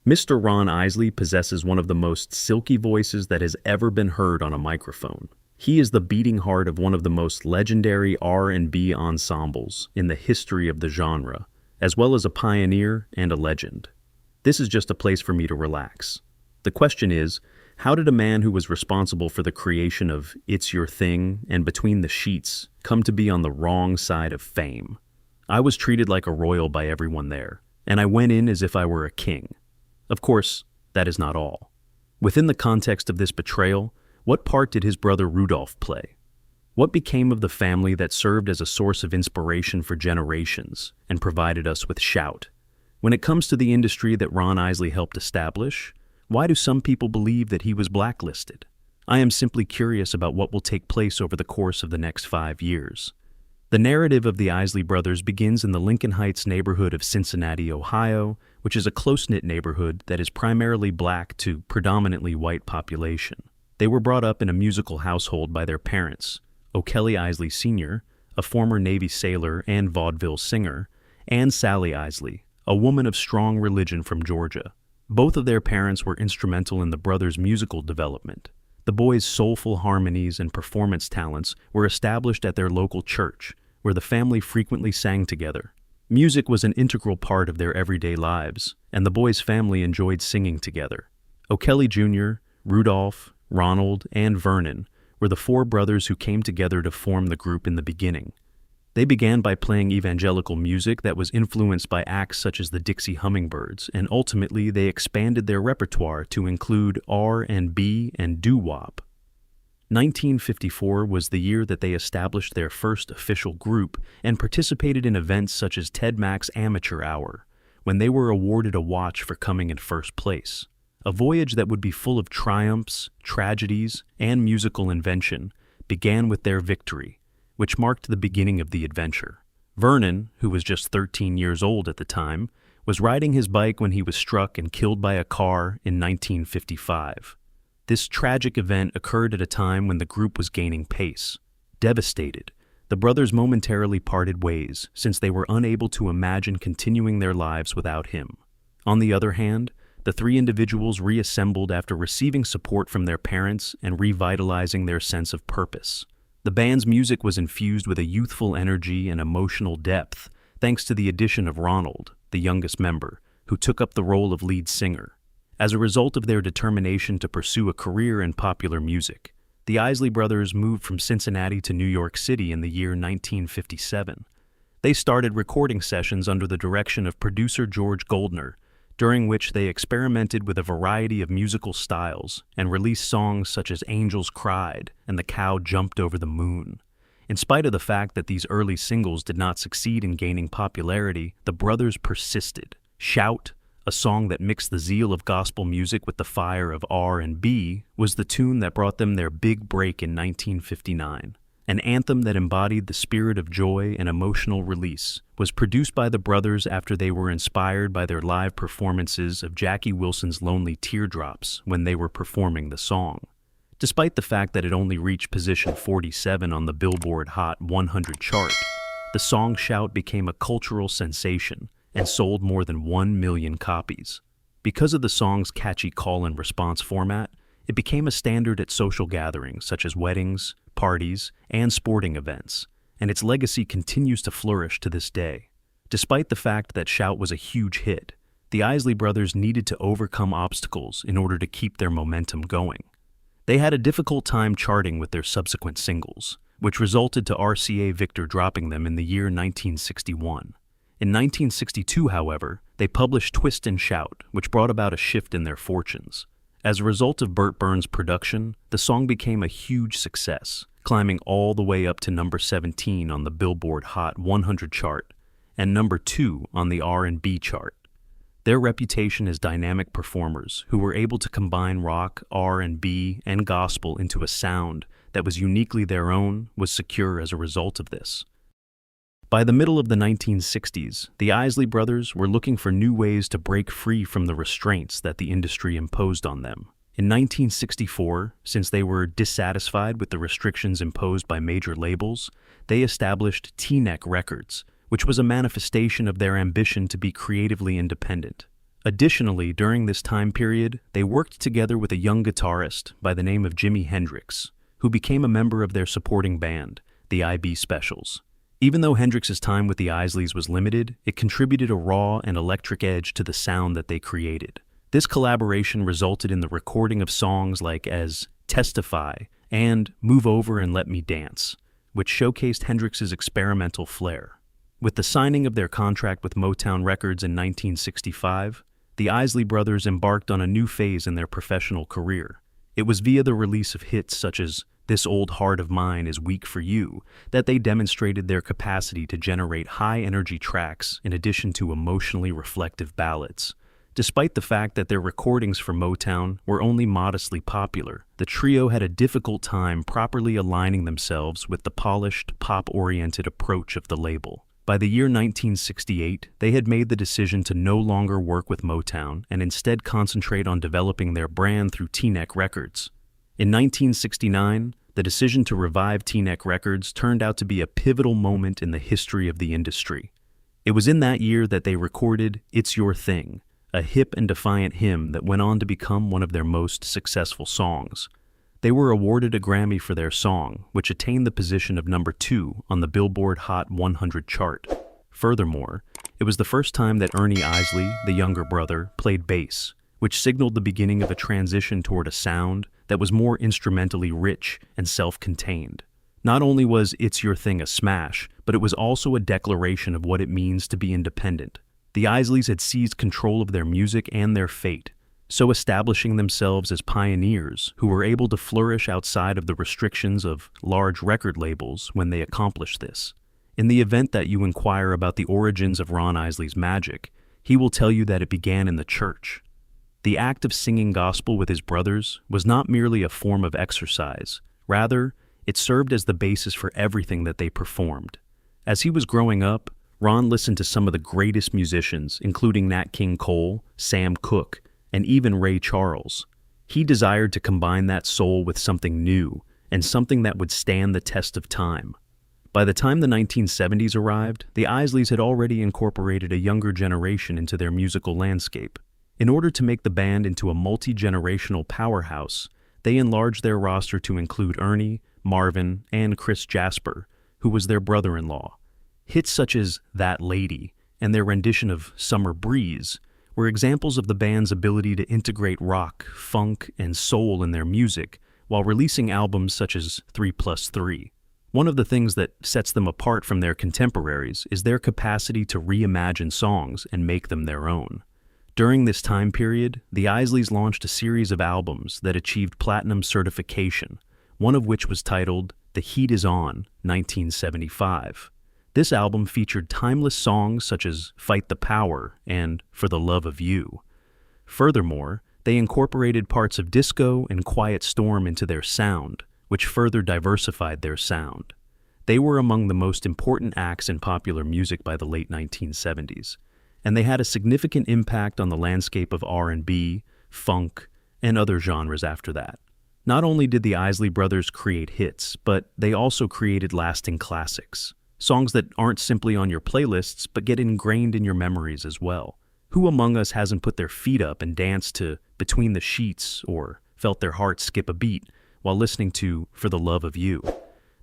Mr. Ron Isley possesses one of the most silky voices that has ever been heard on a microphone. He is the beating heart of one of the most legendary R&B ensembles in the history of the genre, as well as a pioneer and a legend. This is just a place for me to relax. The question is, how did a man who was responsible for the creation of It's Your Thing and Between the Sheets come to be on the wrong side of fame? I was treated like a royal by everyone there, and I went in as if I were a king. Of course, that is not all. Within the context of this betrayal, what part did his brother Rudolph play? What became of the family that served as a source of inspiration for generations and provided us with Shout? When it comes to the industry that Ron Isley helped establish, why do some people believe that he was blacklisted? I am simply curious about what will take place over the course of the next 5 years. The narrative of the Isley brothers begins in the Lincoln Heights neighborhood of Cincinnati, Ohio, which is a close-knit neighborhood that is primarily black to predominantly white population. They were brought up in a musical household by their parents, O'Kelly Isley Sr., a former Navy sailor and vaudeville singer, and Sally Isley, a woman of strong religion from Georgia. Both of their parents were instrumental in the brothers' musical development. The boys' soulful harmonies and performance talents were established at their local church, where the family frequently sang together. Music was an integral part of their everyday lives, and the boys' family enjoyed singing together. O'Kelly Jr., Rudolph, Ronald, and Vernon were the 4 brothers who came together to form the group in the beginning. They began by playing evangelical music that was influenced by acts such as the Dixie Hummingbirds, and ultimately they expanded their repertoire to include R&B and doo-wop. 1954 was the year that they established their first official group and participated in events such as Ted Mack's Amateur Hour, when they were awarded a watch for coming in first place. A voyage that would be full of triumphs, tragedies, and musical invention began with their victory, which marked the beginning of the adventure. Vernon, who was just 13 years old at the time, was riding his bike when he was struck and killed by a car in 1955. This tragic event occurred at a time when the group was gaining pace. Devastated, the brothers momentarily parted ways since they were unable to imagine continuing their lives without him. On the other hand, the 3 individuals reassembled after receiving support from their parents and revitalizing their sense of purpose. The band's music was infused with a youthful energy and emotional depth, thanks to the addition of Ronald, the youngest member, who took up the role of lead singer. As a result of their determination to pursue a career in popular music, the Isley brothers moved from Cincinnati to New York City in the year 1957. They started recording sessions under the direction of producer George Goldner, during which they experimented with a variety of musical styles and released songs such as Angels Cried and The Cow Jumped Over the Moon. In spite of the fact that these early singles did not succeed in gaining popularity, the brothers persisted. Shout, a song that mixed the zeal of gospel music with the fire of R&B, was the tune that brought them their big break in 1959. An anthem that embodied the spirit of joy and emotional release, was produced by the brothers after they were inspired by their live performances of Jackie Wilson's Lonely Teardrops when they were performing the song. Despite the fact that it only reached position 47 on the Billboard Hot 100 chart, the song Shout became a cultural sensation and sold more than 1 million copies. Because of the song's catchy call-and-response format, it became a standard at social gatherings such as weddings, parties, and sporting events, and its legacy continues to flourish to this day. Despite the fact that Shout was a huge hit, the Isley brothers needed to overcome obstacles in order to keep their momentum going. They had a difficult time charting with their subsequent singles, which resulted to RCA Victor dropping them in the year 1961. In 1962, however, they published Twist and Shout, which brought about a shift in their fortunes. As a result of Burt Burns' production, the song became a huge success, climbing all the way up to number 17 on the Billboard Hot 100 chart and number 2 on the R&B chart. Their reputation as dynamic performers who were able to combine rock, R&B, and gospel into a sound that was uniquely their own was secure as a result of this. By the middle of the 1960s, the Isley brothers were looking for new ways to break free from the restraints that the industry imposed on them. In 1964, since they were dissatisfied with the restrictions imposed by major labels, they established T-Neck Records, which was a manifestation of their ambition to be creatively independent. Additionally, during this time period, they worked together with a young guitarist by the name of Jimi Hendrix, who became a member of their supporting band, the IB Specials. Even though Hendrix's time with the Isleys was limited, it contributed a raw and electric edge to the sound that they created. This collaboration resulted in the recording of songs like as Testify and Move Over and Let Me Dance, which showcased Hendrix's experimental flair. With the signing of their contract with Motown Records in 1965, the Isley Brothers embarked on a new phase in their professional career. It was via the release of hits such as This Old Heart of Mine Is Weak for You that they demonstrated their capacity to generate high-energy tracks in addition to emotionally reflective ballads. Despite the fact that their recordings for Motown were only modestly popular, the trio had a difficult time properly aligning themselves with the polished, pop-oriented approach of the label. By the year 1968, they had made the decision to no longer work with Motown and instead concentrate on developing their brand through T-Neck Records. In 1969, the decision to revive T-Neck Records turned out to be a pivotal moment in the history of the industry. It was in that year that they recorded It's Your Thing, a hip and defiant hymn that went on to become one of their most successful songs. They were awarded a Grammy for their song, which attained the position of number 2 on the Billboard Hot 100 chart. Furthermore, it was the first time that Ernie Isley, the younger brother, played bass, which signaled the beginning of a transition toward a sound that was more instrumentally rich and self-contained. Not only was It's Your Thing a smash, but it was also a declaration of what it means to be independent. The Isleys had seized control of their music and their fate, so establishing themselves as pioneers who were able to flourish outside of the restrictions of large record labels when they accomplished this. In the event that you inquire about the origins of Ron Isley's magic, he will tell you that it began in the church. The act of singing gospel with his brothers was not merely a form of exercise. Rather, it served as the basis for everything that they performed. As he was growing up, Ron listened to some of the greatest musicians, including Nat King Cole, Sam Cooke, and even Ray Charles. He desired to combine that soul with something new, and something that would stand the test of time. By the time the 1970s arrived, the Isleys had already incorporated a younger generation into their musical landscape. In order to make the band into a multi-generational powerhouse, they enlarged their roster to include Ernie, Marvin, and Chris Jasper, who was their brother-in-law. Hits such as That Lady and their rendition of Summer Breeze were examples of the band's ability to integrate rock, funk, and soul in their music while releasing albums such as 3+3. One of the things that sets them apart from their contemporaries is their capacity to reimagine songs and make them their own. During this time period, the Isleys launched a series of albums that achieved platinum certification, one of which was titled The Heat Is On, 1975. This album featured timeless songs such as Fight the Power and For the Love of You. Furthermore, they incorporated parts of disco and Quiet Storm into their sound, which further diversified their sound. They were among the most important acts in popular music by the late 1970s, and they had a significant impact on the landscape of R&B, funk, and other genres after that. Not only did the Isley Brothers create hits, but they also created lasting classics. Songs that aren't simply on your playlists, but get ingrained in your memories as well. Who among us hasn't put their feet up and danced to Between the Sheets or felt their heart skip a beat while listening to For the Love of You?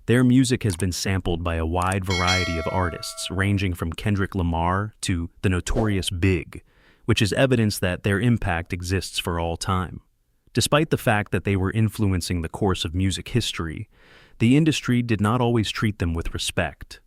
Their music has been sampled by a wide variety of artists, ranging from Kendrick Lamar to the notorious Big, which is evidence that their impact exists for all time. Despite the fact that they were influencing the course of music history, the industry did not always treat them with respect.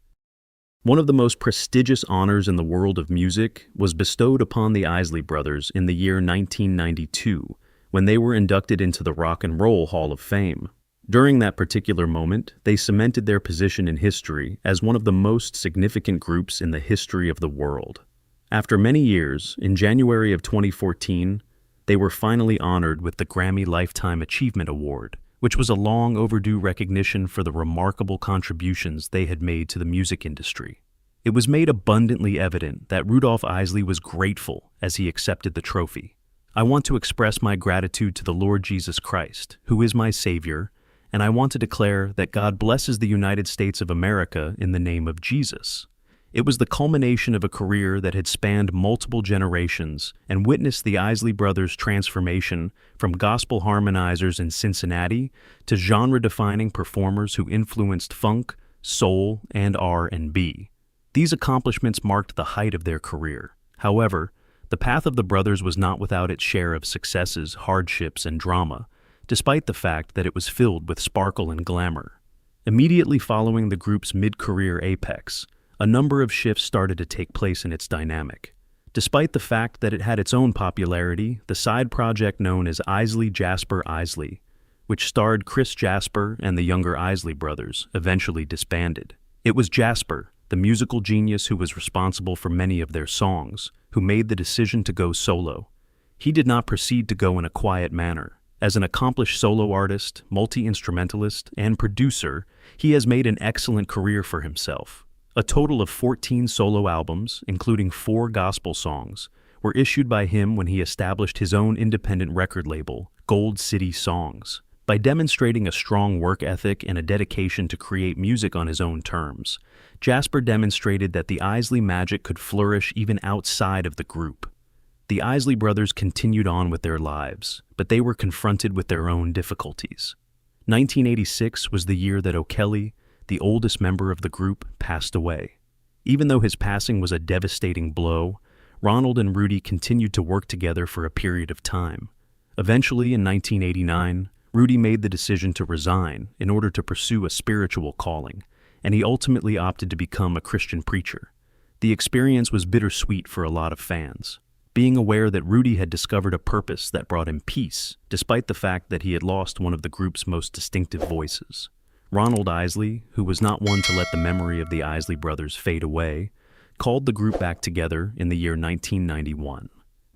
One of the most prestigious honors in the world of music was bestowed upon the Isley Brothers in the year 1992, when they were inducted into the Rock and Roll Hall of Fame. During that particular moment, they cemented their position in history as one of the most significant groups in the history of the world. After many years, in January of 2014, they were finally honored with the Grammy Lifetime Achievement Award, which was a long overdue recognition for the remarkable contributions they had made to the music industry. It was made abundantly evident that Rudolph Isley was grateful as he accepted the trophy. I want to express my gratitude to the Lord Jesus Christ, who is my Savior, and I want to declare that God blesses the United States of America in the name of Jesus. It was the culmination of a career that had spanned multiple generations and witnessed the Isley Brothers' transformation from gospel harmonizers in Cincinnati to genre-defining performers who influenced funk, soul, and R&B. These accomplishments marked the height of their career. However, the path of the brothers was not without its share of successes, hardships, and drama, despite the fact that it was filled with sparkle and glamour. Immediately following the group's mid-career apex, a number of shifts started to take place in its dynamic. Despite the fact that it had its own popularity, the side project known as Isley Jasper Isley, which starred Chris Jasper and the younger Isley brothers, eventually disbanded. It was Jasper, the musical genius who was responsible for many of their songs, who made the decision to go solo. He did not proceed to go in a quiet manner. As an accomplished solo artist, multi-instrumentalist, and producer, he has made an excellent career for himself. A total of 14 solo albums, including 4 gospel songs, were issued by him when he established his own independent record label, Gold City Songs. By demonstrating a strong work ethic and a dedication to create music on his own terms, Jasper demonstrated that the Isley magic could flourish even outside of the group. The Isley brothers continued on with their lives, but they were confronted with their own difficulties. 1986 was the year that O'Kelly, the oldest member of the group, passed away. Even though his passing was a devastating blow, Ronald and Rudy continued to work together for a period of time. Eventually, in 1989, Rudy made the decision to resign in order to pursue a spiritual calling, and he ultimately opted to become a Christian preacher. The experience was bittersweet for a lot of fans, being aware that Rudy had discovered a purpose that brought him peace, despite the fact that he had lost one of the group's most distinctive voices. Ronald Isley, who was not one to let the memory of the Isley brothers fade away, called the group back together in the year 1991.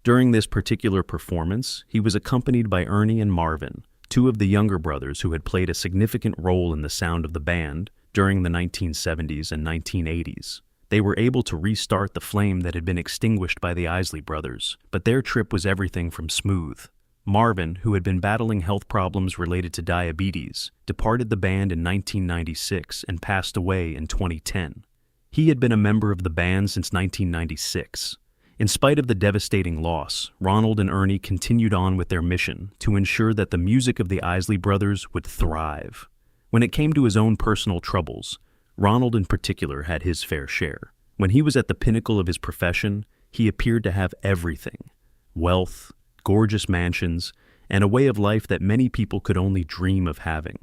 During this particular performance, he was accompanied by Ernie and Marvin, 2 of the younger brothers who had played a significant role in the sound of the band during the 1970s and 1980s. They were able to restart the flame that had been extinguished by the Isley brothers, but their trip was everything from smooth. Marvin, who had been battling health problems related to diabetes, departed the band in 1996 and passed away in 2010. He had been a member of the band since 1996. In spite of the devastating loss, Ronald and Ernie continued on with their mission to ensure that the music of the Isley brothers would thrive. When it came to his own personal troubles, Ronald in particular had his fair share. When he was at the pinnacle of his profession, he appeared to have everything: wealth, gorgeous mansions, and a way of life that many people could only dream of having.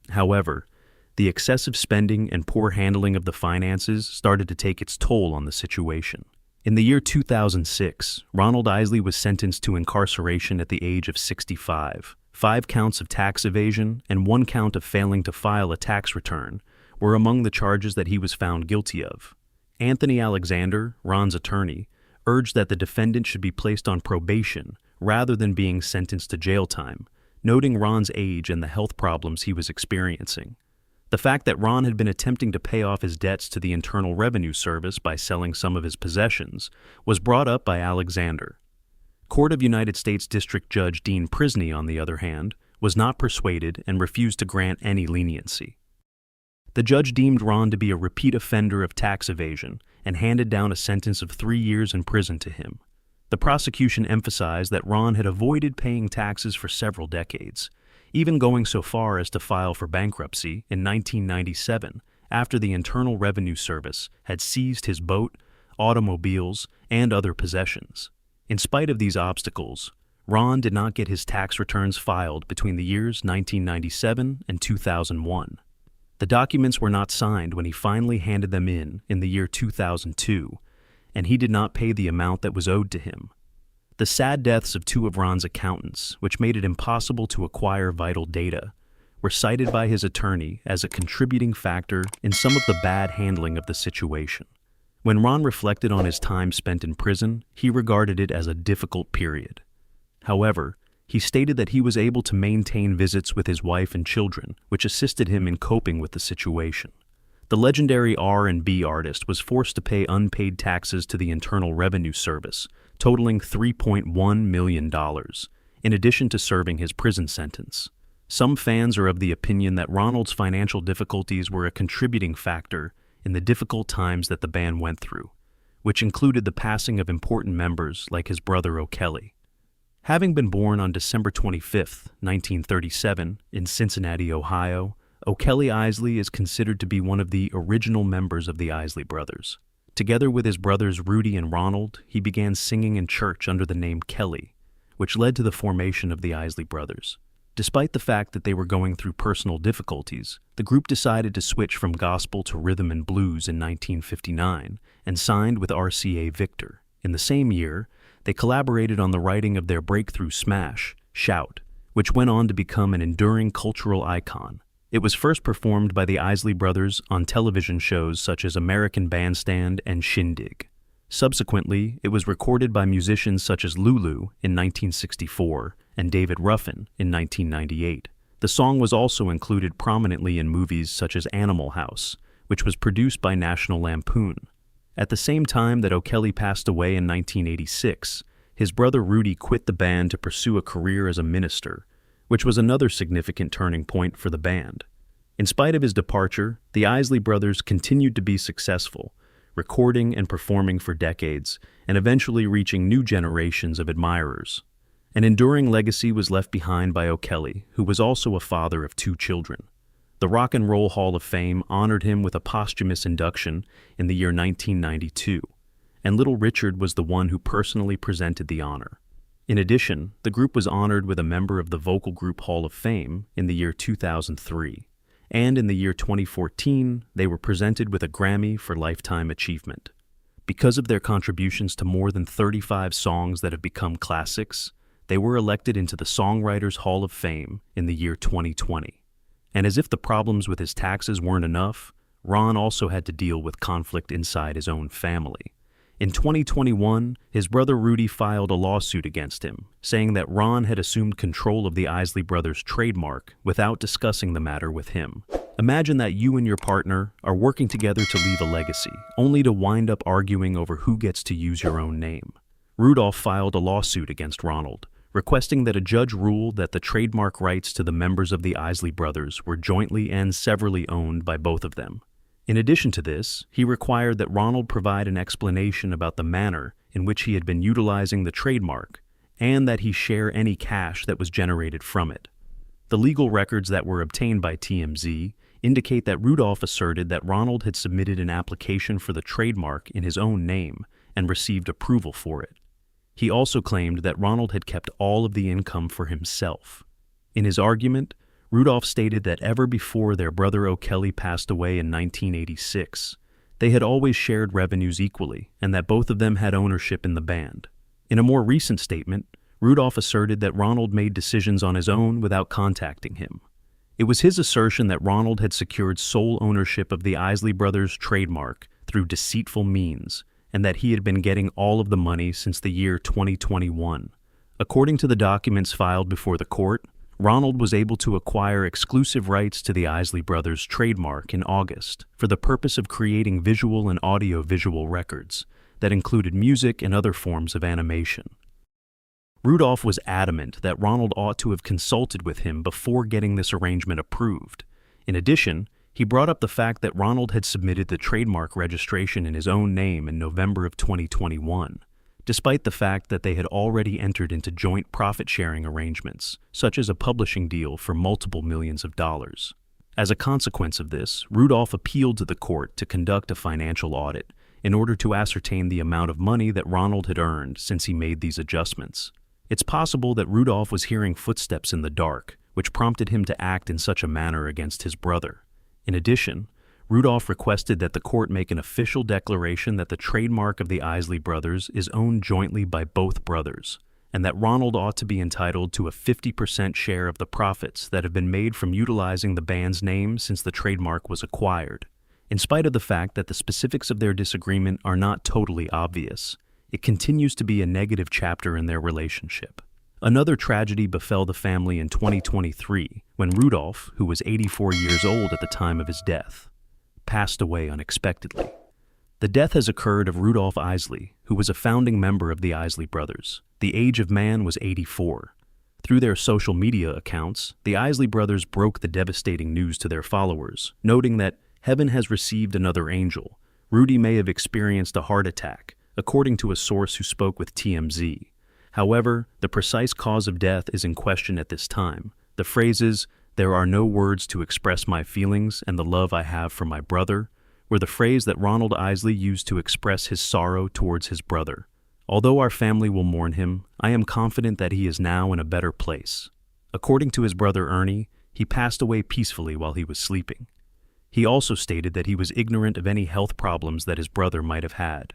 However, the excessive spending and poor handling of the finances started to take its toll on the situation. In the year 2006, Ronald Isley was sentenced to incarceration at the age of 65. 5 counts of tax evasion and 1 count of failing to file a tax return were among the charges that he was found guilty of. Anthony Alexander, Ron's attorney, urged that the defendant should be placed on probation rather than being sentenced to jail time, noting Ron's age and the health problems he was experiencing. The fact that Ron had been attempting to pay off his debts to the Internal Revenue Service by selling some of his possessions was brought up by Alexander. Court of United States District Judge Dean Prisney, on the other hand, was not persuaded and refused to grant any leniency. The judge deemed Ron to be a repeat offender of tax evasion and handed down a sentence of 3 years in prison to him. The prosecution emphasized that Ron had avoided paying taxes for several decades, even going so far as to file for bankruptcy in 1997 after the Internal Revenue Service had seized his boat, automobiles, and other possessions. In spite of these obstacles, Ron did not get his tax returns filed between the years 1997 and 2001. The documents were not signed when he finally handed them in the year 2002, and he did not pay the amount that was owed to him. The sad deaths of 2 of Ron's accountants, which made it impossible to acquire vital data, were cited by his attorney as a contributing factor in some of the bad handling of the situation. When Ron reflected on his time spent in prison, he regarded it as a difficult period. However, he stated that he was able to maintain visits with his wife and children, which assisted him in coping with the situation. The legendary R&B artist was forced to pay unpaid taxes to the Internal Revenue Service, totaling $3.1 million, in addition to serving his prison sentence. Some fans are of the opinion that Ronald's financial difficulties were a contributing factor in the difficult times that the band went through, which included the passing of important members like his brother O'Kelly. Having been born on December 25, 1937, in Cincinnati, Ohio, O'Kelly Isley is considered to be one of the original members of the Isley Brothers. Together with his brothers Rudy and Ronald, he began singing in church under the name Kelly, which led to the formation of the Isley Brothers. Despite the fact that they were going through personal difficulties, the group decided to switch from gospel to rhythm and blues in 1959 and signed with RCA Victor. In the same year, they collaborated on the writing of their breakthrough smash, Shout, which went on to become an enduring cultural icon. It was first performed by the Isley Brothers on television shows such as American Bandstand and Shindig. Subsequently, it was recorded by musicians such as Lulu in 1964 and David Ruffin in 1998. The song was also included prominently in movies such as Animal House, which was produced by National Lampoon. At the same time that O'Kelly passed away in 1986, his brother Rudy quit the band to pursue a career as a minister, which was another significant turning point for the band. In spite of his departure, the Isley Brothers continued to be successful, recording and performing for decades, and eventually reaching new generations of admirers. An enduring legacy was left behind by O'Kelly, who was also a father of 2 children. The Rock and Roll Hall of Fame honored him with a posthumous induction in the year 1992, and Little Richard was the one who personally presented the honor. In addition, the group was honored with a member of the Vocal Group Hall of Fame in the year 2003, and in the year 2014, they were presented with a Grammy for Lifetime Achievement. Because of their contributions to more than 35 songs that have become classics, they were elected into the Songwriters Hall of Fame in the year 2020. And as if the problems with his taxes weren't enough, Ron also had to deal with conflict inside his own family. In 2021, his brother Rudy filed a lawsuit against him, saying that Ron had assumed control of the Isley Brothers' trademark without discussing the matter with him. Imagine that you and your partner are working together to leave a legacy, only to wind up arguing over who gets to use your own name. Rudolph filed a lawsuit against Ronald, requesting that a judge rule that the trademark rights to the members of the Isley Brothers were jointly and severally owned by both of them. In addition to this, he required that Ronald provide an explanation about the manner in which he had been utilizing the trademark, and that he share any cash that was generated from it. The legal records that were obtained by TMZ indicate that Rudolph asserted that Ronald had submitted an application for the trademark in his own name and received approval for it. He also claimed that Ronald had kept all of the income for himself. In his argument, Rudolph stated that ever before their brother O'Kelly passed away in 1986, they had always shared revenues equally, and that both of them had ownership in the band. In a more recent statement, Rudolph asserted that Ronald made decisions on his own without contacting him. It was his assertion that Ronald had secured sole ownership of the Isley Brothers' trademark through deceitful means, and that he had been getting all of the money since the year 2021. According to the documents filed before the court, Ronald was able to acquire exclusive rights to the Isley Brothers' trademark in August for the purpose of creating visual and audio-visual records that included music and other forms of animation. Rudolph was adamant that Ronald ought to have consulted with him before getting this arrangement approved. In addition, he brought up the fact that Ronald had submitted the trademark registration in his own name in November of 2021. Despite the fact that they had already entered into joint profit-sharing arrangements, such as a publishing deal for multiple millions of dollars. As a consequence of this, Rudolph appealed to the court to conduct a financial audit in order to ascertain the amount of money that Ronald had earned since he made these adjustments. It's possible that Rudolph was hearing footsteps in the dark, which prompted him to act in such a manner against his brother. In addition, Rudolph requested that the court make an official declaration that the trademark of the Isley Brothers is owned jointly by both brothers, and that Ronald ought to be entitled to a 50% share of the profits that have been made from utilizing the band's name since the trademark was acquired. In spite of the fact that the specifics of their disagreement are not totally obvious, it continues to be a negative chapter in their relationship. Another tragedy befell the family in 2023 when Rudolph, who was 84 years old at the time of his death, passed away unexpectedly. The death has occurred of Rudolph Isley, who was a founding member of the Isley Brothers. The age of man was 84. Through their social media accounts, the Isley Brothers broke the devastating news to their followers, noting that Heaven has received another angel. Rudy may have experienced a heart attack, according to a source who spoke with TMZ. However, the precise cause of death is in question at this time. The phrases, "There are no words to express my feelings and the love I have for my brother," were the phrase that Ronald Isley used to express his sorrow towards his brother. "Although our family will mourn him, I am confident that he is now in a better place." According to his brother Ernie, he passed away peacefully while he was sleeping. He also stated that he was ignorant of any health problems that his brother might have had.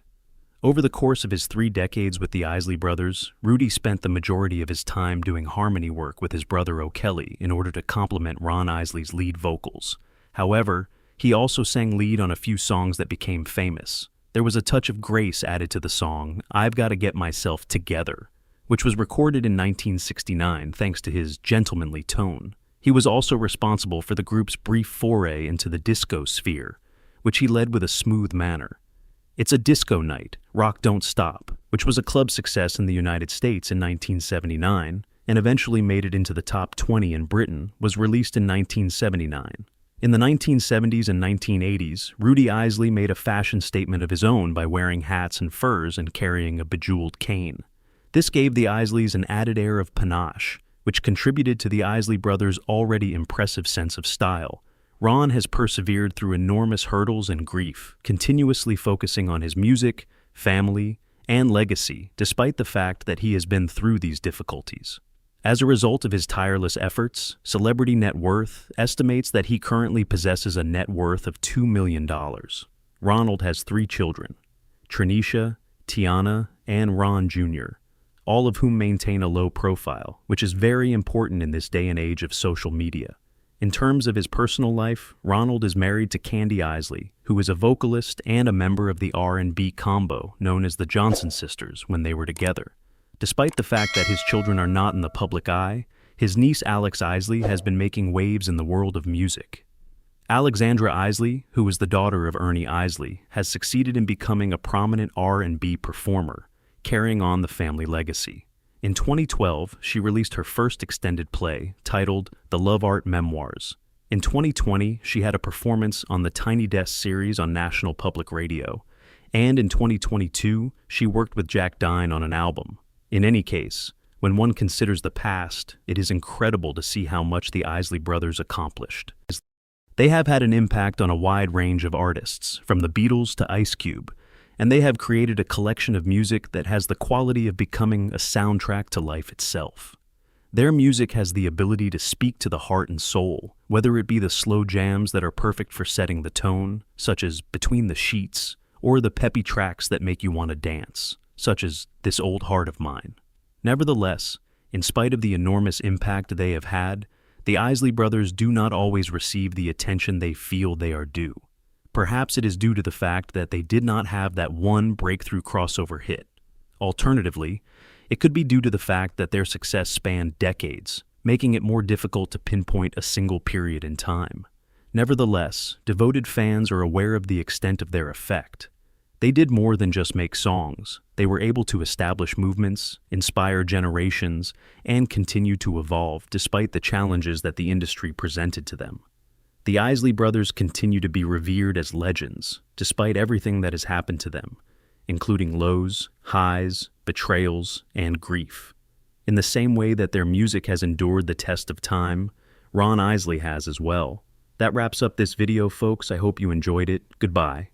Over the course of his 3 decades with the Isley brothers, Rudy spent the majority of his time doing harmony work with his brother O'Kelly in order to complement Ron Isley's lead vocals. However, he also sang lead on a few songs that became famous. There was a touch of grace added to the song, "I've Gotta Get Myself Together," which was recorded in 1969 thanks to his gentlemanly tone. He was also responsible for the group's brief foray into the disco sphere, which he led with a smooth manner. It's a Disco Night, Rock Don't Stop, which was a club success in the United States in 1979 and eventually made it into the top 20 in Britain, was released in 1979. In the 1970s and 1980s, Rudy Isley made a fashion statement of his own by wearing hats and furs and carrying a bejeweled cane. This gave the Isleys an added air of panache, which contributed to the Isley brothers' already impressive sense of style. Ron has persevered through enormous hurdles and grief, continuously focusing on his music, family, and legacy, despite the fact that he has been through these difficulties. As a result of his tireless efforts, Celebrity Net Worth estimates that he currently possesses a net worth of $2 million. Ronald has 3 children, Trinisha, Tiana, and Ron Jr., all of whom maintain a low profile, which is very important in this day and age of social media. In terms of his personal life, Ronald is married to Candy Isley, who is a vocalist and a member of the R&B combo known as the Johnson Sisters when they were together. Despite the fact that his children are not in the public eye, his niece Alex Isley has been making waves in the world of music. Alexandra Isley, who is the daughter of Ernie Isley, has succeeded in becoming a prominent R&B performer, carrying on the family legacy. In 2012, she released her first extended play, titled The Love Art Memoirs. In 2020, she had a performance on the Tiny Desk series on National Public Radio, and in 2022, she worked with Jack Dine on an album. In any case, when one considers the past, it is incredible to see how much the Isley brothers accomplished. They have had an impact on a wide range of artists, from the Beatles to Ice Cube, and they have created a collection of music that has the quality of becoming a soundtrack to life itself. Their music has the ability to speak to the heart and soul, whether it be the slow jams that are perfect for setting the tone, such as Between the Sheets, or the peppy tracks that make you want to dance, such as This Old Heart of Mine. Nevertheless, in spite of the enormous impact they have had, the Isley brothers do not always receive the attention they feel they are due. Perhaps it is due to the fact that they did not have that one breakthrough crossover hit. Alternatively, it could be due to the fact that their success spanned decades, making it more difficult to pinpoint a single period in time. Nevertheless, devoted fans are aware of the extent of their effect. They did more than just make songs. They were able to establish movements, inspire generations, and continue to evolve despite the challenges that the industry presented to them. The Isley brothers continue to be revered as legends, despite everything that has happened to them, including lows, highs, betrayals, and grief. In the same way that their music has endured the test of time, Ron Isley has as well. That wraps up this video, folks. I hope you enjoyed it. Goodbye.